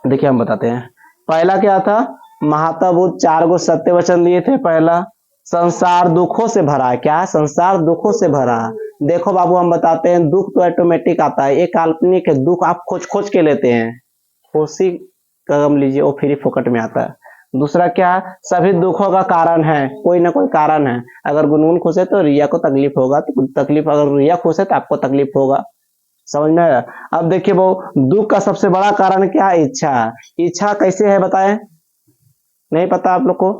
देखिए हम बताते हैं। पहला क्या था, महात्मा बुद्ध 4 गो सत्य वचन दिए थे। पहला, संसार दुखों से भरा है। क्या है? संसार दुखों से भरा है। देखो बाबू हम बताते हैं, दुख तो ऑटोमेटिक आता है, ये काल्पनिक है। दुख आप खोज खोज के लेते हैं, खुशी कदम लीजिए वो फ्री फोकट में आता है। दूसरा क्या है, सभी दुखों का कारण है, कोई ना कोई कारण है। अगर गुनगुन खुश है तो रिया को तकलीफ होगा, तो तकलीफ, अगर रिया खुश है तो आपको तकलीफ होगा। समझ में आया? अब देखिए वो, दुख का सबसे बड़ा कारण क्या है? इच्छा। इच्छा कैसे है बताएं? नहीं पता आप लोग को?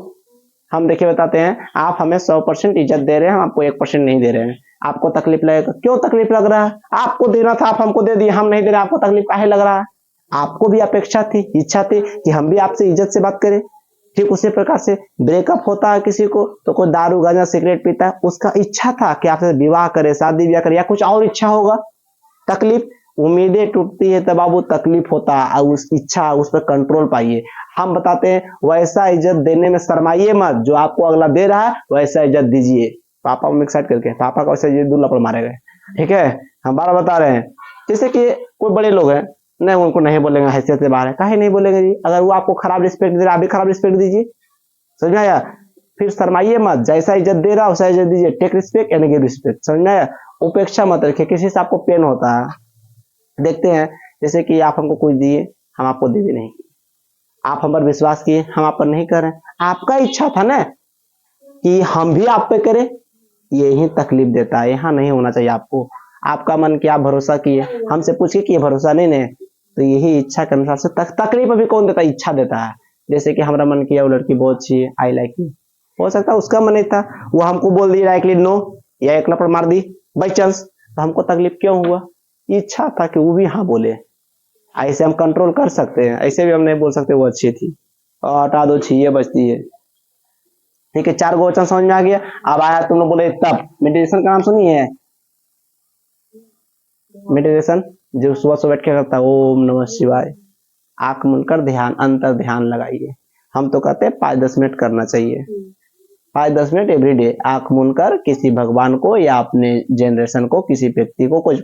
हम देखिए बताते हैं। आप हमें 100% इज्जत दे रहे हैं, हम आपको 1% नहीं दे रहे हैं। आपको तकलीफ लगेगा। क्यों तकलीफ लग रहा है? आपको देना था, आप हमको दे दिए, हम नहीं दे रहे, आपको तकलीफ काहे लग रहा है? आपको भी अपेक्षा थी, इच्छा थी कि हम भी आपसे इज्जत से बात करें। ठीक उसी प्रकार से ब्रेकअप होता है किसी को, तो कोई दारू गांजा सिगरेट पीता है, उसका इच्छा था कि आपसे विवाह करे, शादी ब्याह करे, या कुछ और इच्छा होगा। तकलीफ, उम्मीदें टूटती है तब आपको तकलीफ होता है, और उस इच्छा, उस पर कंट्रोल पाइए। हम बताते हैं वैसा इज्जत देने में शर्माइए मत, जो आपको अगला दे रहा है वैसा इज्जत दीजिए। पापा को मिक्स करके, पापा का वैसा इज्जत दूल्हा पर मारे गए। ठीक है, हम बार बता रहे हैं। जैसे कि कोई बड़े लोग हैं, नहीं उनको नहीं बोलेंगे, हैसियत से बाहर है, काहे नहीं बोलेंगे जी? अगर वो आपको खराब रिस्पेक्ट दे रहा है, आप भी खराब रिस्पेक्ट दीजिए। समझ में आया? फिर शर्माइए मत, जैसा इज्जत दे रहा है वैसा इज्जत दीजिए। Take respect and give respect. समझ में आया? उपेक्षा मत रखिए, किसी से आपको पेन होता है। देखते हैं, जैसे कि आप हमको कुछ दिए, हम आपको दे भी नहीं, आप हम पर विश्वास किए, हम आप पर नहीं कर रहे। आपका इच्छा था ना कि हम भी आप पे करें, यही तकलीफ देता है। यहाँ नहीं होना चाहिए आपको। आपका मन किया, भरोसा किए, हमसे पूछिए कि ये भरोसा नहीं ने, तो यही इच्छा के अनुसार से तकलीफ अभी कौन देता है? इच्छा देता है। जैसे कि हमारा मन किया वो लड़की बहुत अच्छी है, आई लाइक यू, हो सकता है उसका मन नहीं था, वो हमको बोल दी डायरेक्टली नो, या एक लपड़ मार दी बाई चांस, तो हमको तकलीफ क्यों हुआ? इच्छा था कि वो भी हाँ बोले। ऐसे हम कंट्रोल कर सकते हैं, ऐसे भी हम नहीं बोल सकते वो अच्छी थी और हटा दो छी ये बचती है। ठीक है, 4 गो वचन समझ में आ गया। अब आया तुम लोग बोले तब मेडिटेशन का नाम सुनी है? मेडिटेशन जो सुबह सुबह बैठ के करता है, ओम नमः शिवाय, आंख मूंद कर ध्यान, अंतर ध्यान लगाइए। हम तो कहते हैं 5-10 मिनट करना चाहिए, 5-10 मिनट एवरी डे। आंख मूंद कर किसी भगवान को या अपने जनरेशन को, किसी व्यक्ति को, कुछ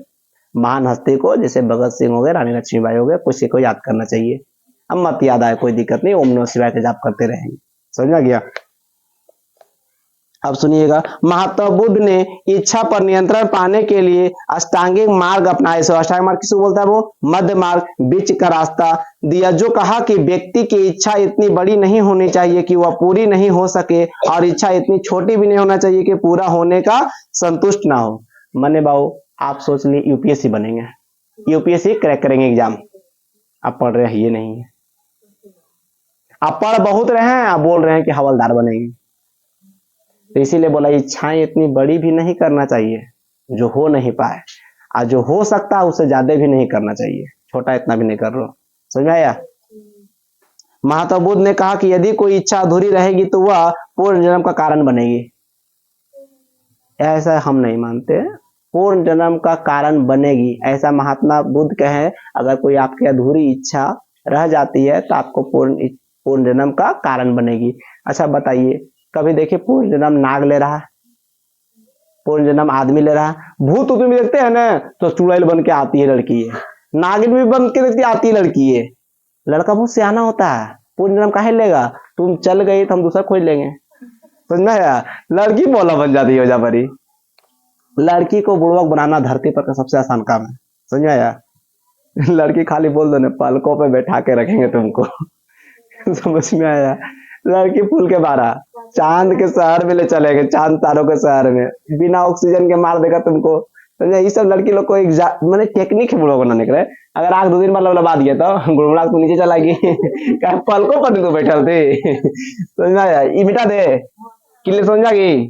महान हस्ती को, जैसे भगत सिंह हो गए, रानी लक्ष्मीबाई हो गए, किसी को याद करना चाहिए। अब मत याद आए कोई दिक्कत नहीं, ओम नमः शिवाय का जाप करते रहेंगे। समझ में गया? अब सुनिएगा, महात्मा बुद्ध ने इच्छा पर नियंत्रण पाने के लिए अष्टांगिक मार्ग अपनाए। सो अष्टांगिक मार्ग किसको बोलता है? वो मध्य मार्ग, बीच का रास्ता दिया, जो कहा कि व्यक्ति की इच्छा इतनी बड़ी नहीं होनी चाहिए कि वह पूरी नहीं हो सके, और इच्छा इतनी छोटी भी नहीं होना चाहिए कि पूरा होने का संतुष्ट ना हो। मने बाबू आप सोच ली यूपीएससी बनेंगे, यूपीएससी क्रैक करेंगे एग्जाम, आप पढ़ रहे हैं ये नहीं है, आप पढ़ बहुत रहे हैं, आप बोल रहे हैं कि हवलदार बनेंगे। तो इसीलिए बोला इच्छाएं इतनी बड़ी भी नहीं करना चाहिए जो हो नहीं पाए, और जो हो सकता है उससे ज्यादा भी नहीं करना चाहिए, छोटा इतना भी नहीं कर रहा। समझ में आया? महात्मा बुद्ध ने कहा कि यदि कोई इच्छा अधूरी रहेगी तो वह पूर्ण जन्म का कारण बनेगी। ऐसा हम नहीं मानते, पूर्ण जन्म का कारण बनेगी ऐसा महात्मा बुद्ध कहे। अगर कोई आपकी अधूरी इच्छा रह जाती है तो आपको पूर्ण जन्म का कारण बनेगी। अच्छा बताइए, कभी देखिए पूर्ण जन्म नाग ले रहा है, पूर्ण जन्म आदमी ले रहा है। भूत उत भी देखते हैं ना, तो चुड़ैल बन के आती है लड़की है, नागिन भी बन के देखती आती है लड़की है। लड़का बहुत सियाना होता है, पूर्ण जन्म काहे लेगा? तुम चल गई तो हम दूसरा खोज लेंगे। समझना है? लड़की बोला बन जाती है वजह परी। लड़की को बुड़वक बनाना धरती पर का सबसे आसान काम है। समझ में आया? लड़की खाली बोल दो ना, पलकों पे बैठा के रखेंगे तुमको। समझ में आया? लड़की फूल के 12, चांद के शहर में ले चलेंगे, चांद तारों के शहर में, बिना ऑक्सीजन के मार देगा तुमको। समझे? ये सब लड़की लोग को मैंने टेक्निक है बुड़वक बनाने के लिए। अगर आग 2 दिन बाद लबा दिया तो गुड़गुड़ा तो नीचे चलाएगी। पलकों पर तो बैठल थे। समझ में आया? ये मिटा दे किले समझ गई।